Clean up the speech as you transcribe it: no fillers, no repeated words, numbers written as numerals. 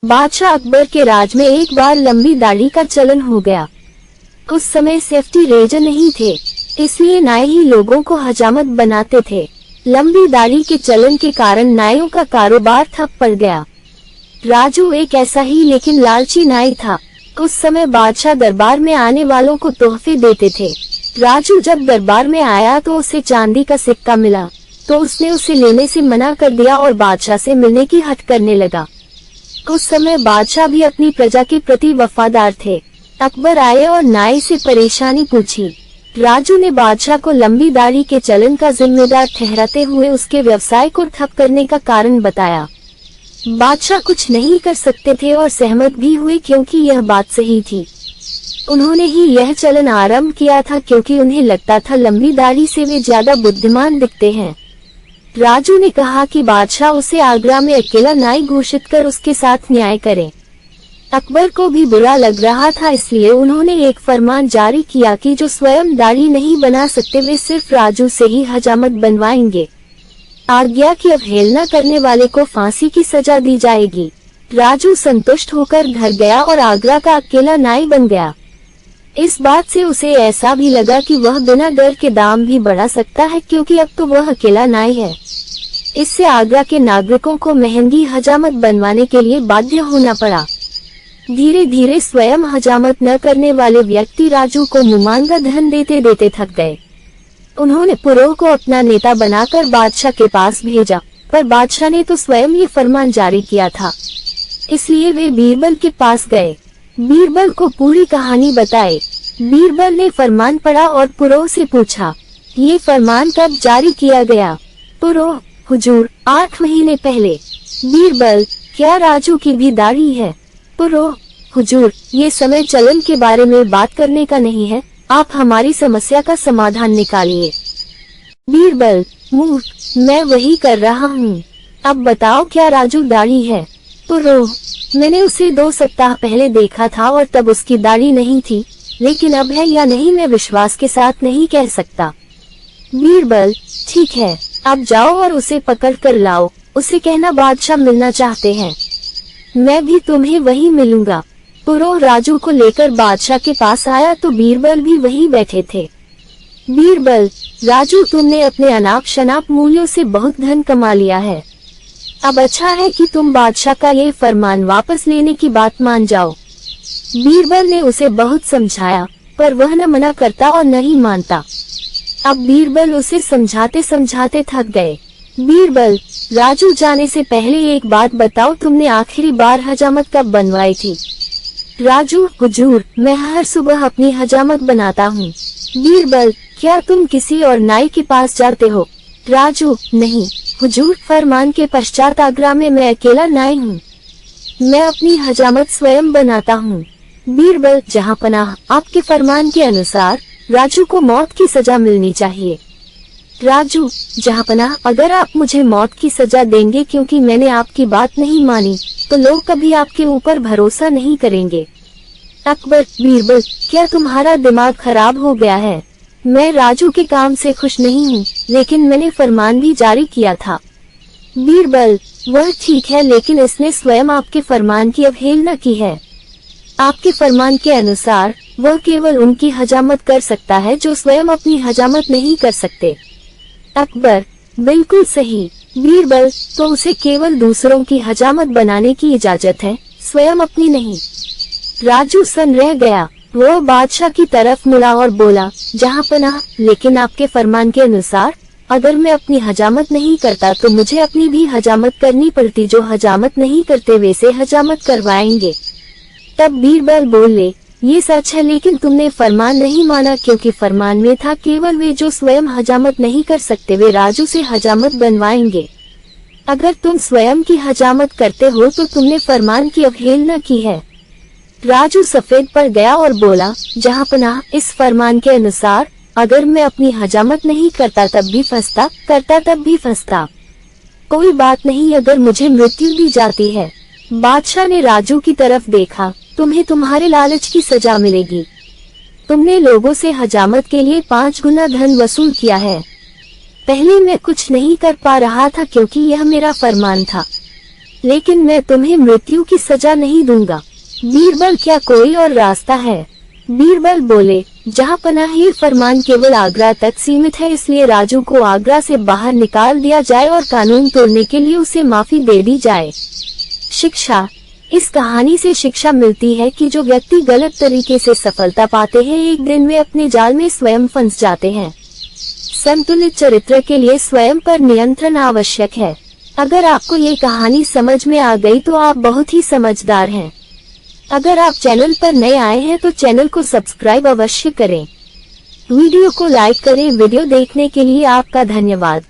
बादशाह अकबर के राज में एक बार लंबी दाढ़ी का चलन हो गया। उस समय सेफ्टी रेजर नहीं थे, इसलिए नाई ही लोगों को हजामत बनाते थे। लंबी दाढ़ी के चलन के कारण नाइयों का कारोबार ठप पड़ गया। राजू एक ऐसा ही लेकिन लालची नाई था। उस समय बादशाह दरबार में आने वालों को तोहफे देते थे। राजू जब दरबार में आया तो उसे चांदी का सिक्का मिला, तो उसने उसे लेने से मना कर दिया और बादशाह से मिलने की हट करने लगा। उस समय बादशाह भी अपनी प्रजा के प्रति वफादार थे। अकबर आए और नाई से परेशानी पूछी। राजू ने बादशाह को लंबी दाढ़ी के चलन का जिम्मेदार ठहराते हुए उसके व्यवसाय को ठप करने का कारण बताया। बादशाह कुछ नहीं कर सकते थे और सहमत भी हुए क्योंकि यह बात सही थी। उन्होंने ही यह चलन आरंभ किया था क्योंकि उन्हें लगता था लंबी दाढ़ी से वे ज्यादा बुद्धिमान दिखते हैं। राजू ने कहा कि बादशाह उसे आगरा में अकेला नाई घोषित कर उसके साथ न्याय करे। अकबर को भी बुरा लग रहा था, इसलिए उन्होंने एक फरमान जारी किया कि जो स्वयं दाढ़ी नहीं बना सकते वे सिर्फ राजू से ही हजामत बनवाएंगे। आज्ञा की अवहेलना करने वाले को फांसी की सजा दी जाएगी। राजू संतुष्ट होकर घर गया और आगरा का अकेला नाई बन गया। इस बात से उसे ऐसा भी लगा कि वह बिना डर के दाम भी बढ़ा सकता है क्योंकि अब तो वह अकेला नाई है। इससे आगरा के नागरिकों को महंगी हजामत बनवाने के लिए बाध्य होना पड़ा। धीरे धीरे स्वयं हजामत न करने वाले व्यक्ति राजू को मुमांगा धन देते देते थक गए। उन्होंने पुरोह को अपना नेता बनाकर बादशाह के पास भेजा, पर बादशाह ने तो स्वयं ये फरमान जारी किया था, इसलिए वे बीरबल के पास गए। बीरबल को पूरी कहानी बताई। बीरबल ने फरमान पढ़ा और पुरोह से पूछा, ये फरमान कब जारी किया गया? पुरोह, हुजूर, 8 महीने पहले। बीरबल, क्या राजू की भी दाढ़ी है? पुरोह, हुजूर, ये समय चलन के बारे में बात करने का नहीं है, आप हमारी समस्या का समाधान निकालिए। बीरबल, मूर्ख, मैं वही कर रहा हूँ। अब बताओ क्या राजू दाढ़ी है? पुरोह, मैंने उसे 2 सप्ताह पहले देखा था और तब उसकी दाढ़ी नहीं थी, लेकिन अब है या नहीं मैं विश्वास के साथ नहीं कह सकता। बीरबल, ठीक है, अब जाओ और उसे पकड़ कर लाओ। उसे कहना बादशाह मिलना चाहते हैं, मैं भी तुम्हें वहीं मिलूंगा। पुरोह राजू को लेकर बादशाह के पास आया तो बीरबल भी वहीं बैठे थे। बीरबल, राजू, तुमने अपने अनाप शनाप मूल्यों से बहुत धन कमा लिया है। अब अच्छा है कि तुम बादशाह का ये फरमान वापस लेने की बात मान जाओ। बीरबल ने उसे बहुत समझाया, पर वह न मना करता और न ही मानता। अब बीरबल उसे समझाते समझाते थक गए। बीरबल, राजू जाने से पहले एक बात बताओ, तुमने आखिरी बार हजामत कब बनवाई थी? राजू, हुजूर, मैं हर सुबह अपनी हजामत बनाता हूँ। बीरबल, क्या तुम किसी और नाई के पास जाते हो? राजू, नहीं हुजूर, फरमान के पश्चात आगरा में मैं अकेला नाई हूँ। मैं अपनी हजामत स्वयं बनाता हूँ। बीरबल, जहाँ पनाह, आपके फरमान के अनुसार राजू को मौत की सजा मिलनी चाहिए। राजू, जहाँ पनाह, अगर आप मुझे मौत की सजा देंगे क्योंकि मैंने आपकी बात नहीं मानी, तो लोग कभी आपके ऊपर भरोसा नहीं करेंगे। अकबर, बीरबल, क्या तुम्हारा दिमाग खराब हो गया है? मैं राजू के काम से खुश नहीं हूँ, लेकिन मैंने फरमान भी जारी किया था। बीरबल, वह ठीक है, लेकिन इसने स्वयं आपके फरमान की अवहेलना की है। आपके फरमान के अनुसार वह केवल उनकी हजामत कर सकता है जो स्वयं अपनी हजामत नहीं कर सकते। अकबर, बिल्कुल सही। बीरबल, तो उसे केवल दूसरों की हजामत बनाने की इजाजत है, स्वयं अपनी नहीं। राजू सन रह गया। वह बादशाह की तरफ मुड़ा और बोला, जहाँ पनाह, लेकिन आपके फरमान के अनुसार अगर मैं अपनी हजामत नहीं करता तो मुझे अपनी भी हजामत करनी पड़ती। जो हजामत नहीं करते वैसे हजामत करवाएंगे। तब बीरबल बोले, ये सच है, लेकिन तुमने फरमान नहीं माना क्योंकि फरमान में था केवल वे जो स्वयं हजामत नहीं कर सकते वे राजू से हजामत बनवाएंगे। अगर तुम स्वयं की हजामत करते हो तो तुमने फरमान की अवहेलना की है। राजू सफेद पड़ गया और बोला, जहाँ पनाह, इस फरमान के अनुसार अगर मैं अपनी हजामत नहीं करता तब भी फंसता, करता तब भी फंसता। कोई बात नहीं, अगर मुझे मृत्यु दी जाती है। बादशाह ने राजू की तरफ देखा, तुम्हें तुम्हारे लालच की सजा मिलेगी। तुमने लोगों से हजामत के लिए 5 गुना धन वसूल किया है। पहले मैं कुछ नहीं कर पा रहा था क्योंकि यह मेरा फरमान था, लेकिन मैं तुम्हें मृत्यु की सजा नहीं दूंगा। बीरबल, क्या कोई और रास्ता है? बीरबल बोले, जहाँ पनाहीर फरमान केवल आगरा तक सीमित है, इसलिए राजू को आगरा से बाहर निकाल दिया जाए और कानून तोड़ने के लिए उसे माफी दे दी जाए। शिक्षा। इस कहानी से शिक्षा मिलती है कि जो व्यक्ति गलत तरीके से सफलता पाते हैं, एक दिन वे अपने जाल में स्वयं फंस जाते हैं। संतुलित चरित्र के लिए स्वयं पर नियंत्रण आवश्यक है। अगर आपको ये कहानी समझ में आ गई तो आप बहुत ही समझदार हैं। अगर आप चैनल पर नए आए हैं तो चैनल को सब्सक्राइब अवश्य करें। वीडियो को लाइक करें। वीडियो देखने के लिए आपका धन्यवाद।